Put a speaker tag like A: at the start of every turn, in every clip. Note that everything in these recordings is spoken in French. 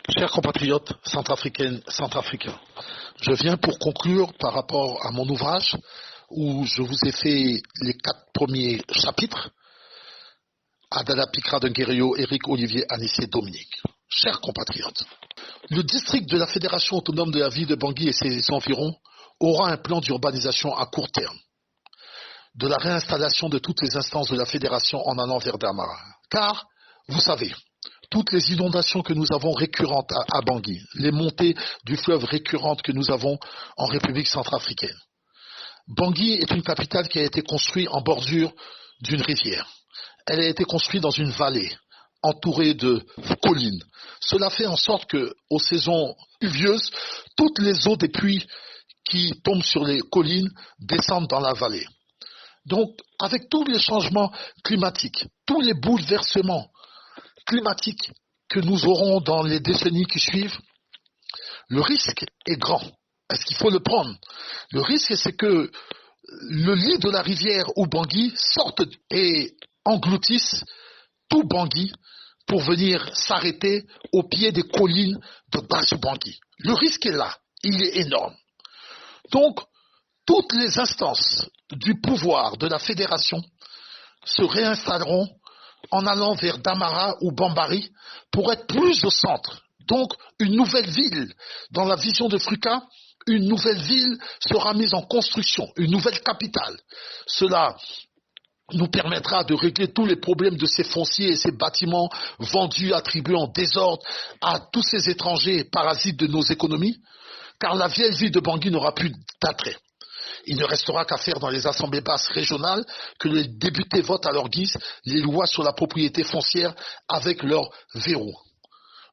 A: Chers compatriotes centrafricains, je viens pour conclure par rapport à mon ouvrage où je vous ai fait les 4 premiers chapitres. Adala Pikra Denguerio, Éric Olivier Anissé Dominique. Chers compatriotes, le district de la Fédération autonome de la ville de Bangui et ses environs aura un plan d'urbanisation à court terme, de la réinstallation de toutes les instances de la Fédération en allant vers Damara. Car, vous savez, toutes les inondations que nous avons récurrentes à Bangui, les montées du fleuve récurrentes que nous avons en République centrafricaine. Bangui est une capitale qui a été construite en bordure d'une rivière. Elle a été construite dans une vallée entourée de collines. Cela fait en sorte que, aux saisons pluvieuses, toutes les eaux des pluies qui tombent sur les collines descendent dans la vallée. Donc, avec tous les changements climatiques, tous les bouleversements climatiques que nous aurons dans les décennies qui suivent, le risque est grand. Est-ce qu'il faut le prendre? Le risque, c'est que le lit de la rivière ou Bangui sorte et engloutisse tout Bangui pour venir s'arrêter au pied des collines de Basse-Bangui. Le risque est là, il est énorme. Donc, toutes les instances du pouvoir de la fédération se réinstalleront en allant vers Damara ou Bambari pour être plus au centre. Donc, une nouvelle ville. Dans la vision de Fruka, une nouvelle ville sera mise en construction, une nouvelle capitale. Cela nous permettra de régler tous les problèmes de ces fonciers et ces bâtiments vendus, attribués en désordre à tous ces étrangers parasites de nos économies, car la vieille ville de Bangui n'aura plus d'attrait. Il ne restera qu'à faire dans les assemblées basses régionales que les députés votent à leur guise les lois sur la propriété foncière avec leurs verrous.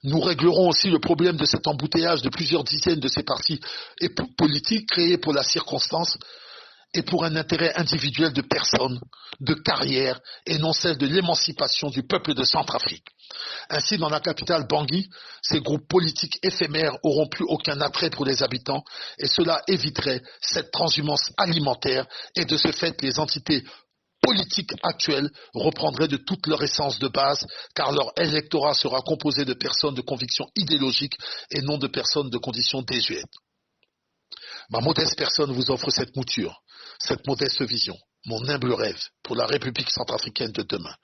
A: Nous réglerons aussi le problème de cet embouteillage de plusieurs dizaines de ces partis politiques créés pour la circonstance et pour un intérêt individuel de personnes, de carrière, et non celle de l'émancipation du peuple de Centrafrique. Ainsi, dans la capitale Bangui, ces groupes politiques éphémères auront plus aucun attrait pour les habitants, et cela éviterait cette transhumance alimentaire, et de ce fait, les entités politiques actuelles reprendraient de toute leur essence de base, car leur électorat sera composé de personnes de conviction idéologique et non de personnes de conditions désuètes. Ma modeste personne vous offre cette mouture, cette modeste vision, mon humble rêve pour la République centrafricaine de demain,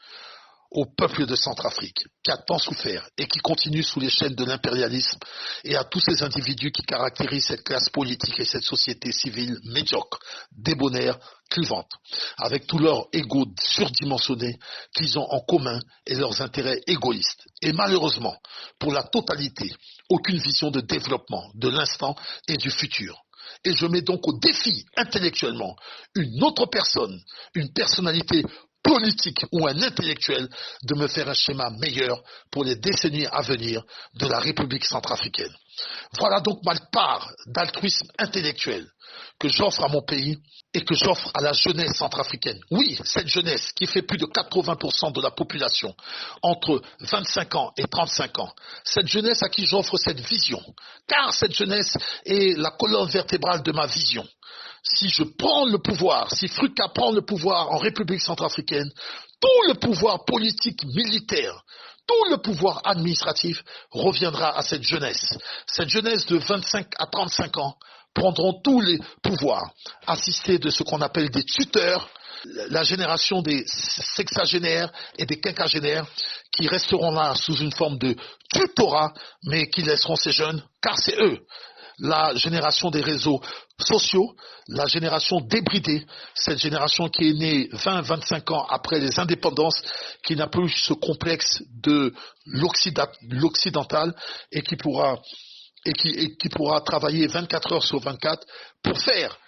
A: au peuple de Centrafrique qui a tant souffert et qui continue sous les chaînes de l'impérialisme, et à tous ces individus qui caractérisent cette classe politique et cette société civile médiocre, débonnaire, clivante, avec tout leur ego surdimensionné qu'ils ont en commun et leurs intérêts égoïstes. Et malheureusement, pour la totalité, aucune vision de développement de l'instant et du futur. Et je mets donc au défi intellectuellement une autre personne, une personnalité politique ou un intellectuel de me faire un schéma meilleur pour les décennies à venir de la République centrafricaine. Voilà donc ma part d'altruisme intellectuel que j'offre à mon pays et que j'offre à la jeunesse centrafricaine. Oui, cette jeunesse qui fait plus de 80% de la population entre 25 ans et 35 ans. Cette jeunesse à qui j'offre cette vision. Car cette jeunesse est la colonne vertébrale de ma vision. Si je prends le pouvoir, si Fruka prend le pouvoir en République centrafricaine, tout le pouvoir politique, militaire, tout le pouvoir administratif reviendra à cette jeunesse. Cette jeunesse de 25 à 35 ans prendront tous les pouvoirs, assistés de ce qu'on appelle des tuteurs, la génération des sexagénaires et des quinquagénaires qui resteront là sous une forme de tutorat, mais qui laisseront ces jeunes, car c'est eux. La génération des réseaux sociaux, la génération débridée, cette génération qui est née 20-25 ans après les indépendances, qui n'a plus ce complexe de l'occidental et qui pourra travailler 24 heures sur 24 pour faire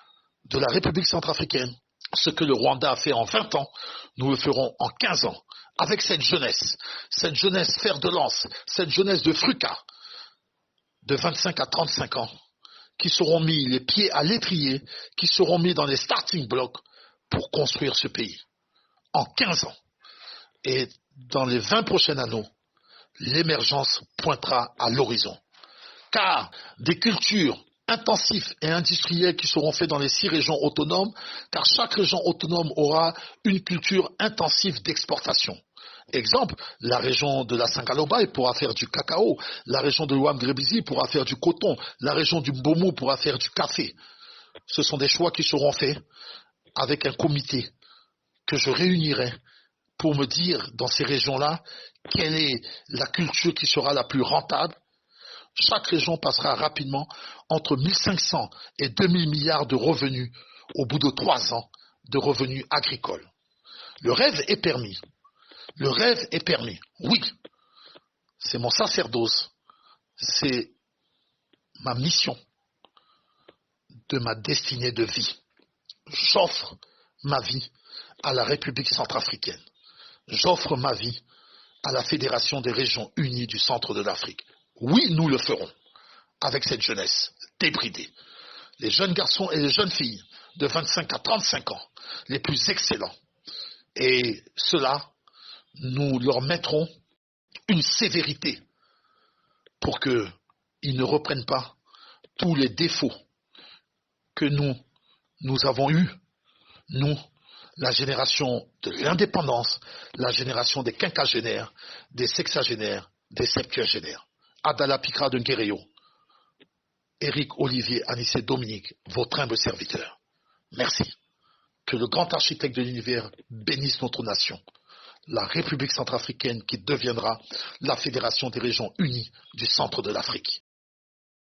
A: de la République centrafricaine ce que le Rwanda a fait en 20 ans, nous le ferons en 15 ans, avec cette jeunesse fer de lance, cette jeunesse de Fruka, de 25 à 35 ans, qui seront mis les pieds à l'étrier, qui seront mis dans les starting blocks pour construire ce pays. En 15 ans. Et dans les 20 prochaines années, l'émergence pointera à l'horizon. Car des cultures intensives et industrielles qui seront faites dans les 6 régions autonomes, car chaque région autonome aura une culture intensive d'exportation. Exemple, la région de la Sangaloba pourra faire du cacao, la région de l'Ouam-Grébizi pourra faire du coton, la région du Mbomo pourra faire du café. Ce sont des choix qui seront faits avec un comité que je réunirai pour me dire dans ces régions-là quelle est la culture qui sera la plus rentable. Chaque région passera rapidement entre 1500 et 2000 milliards de revenus au bout de 3 ans de revenus agricoles. Le rêve est permis. Le rêve est permis. Oui, c'est mon sacerdoce. C'est ma mission de ma destinée de vie. J'offre ma vie à la République centrafricaine. J'offre ma vie à la Fédération des régions unies du centre de l'Afrique. Oui, nous le ferons avec cette jeunesse débridée. Les jeunes garçons et les jeunes filles de 25 à 35 ans, les plus excellents. Et cela, nous leur mettrons une sévérité pour qu'ils ne reprennent pas tous les défauts que nous avons eus, nous, la génération de l'indépendance, la génération des quinquagénaires, des sexagénaires, des septuagénaires. Adala Pikra de Nguereyo, Éric Olivier Anissé Dominique, votre humble serviteur. Merci. Que le grand architecte de l'univers bénisse notre nation, la République centrafricaine qui deviendra la Fédération des régions unies du centre de l'Afrique.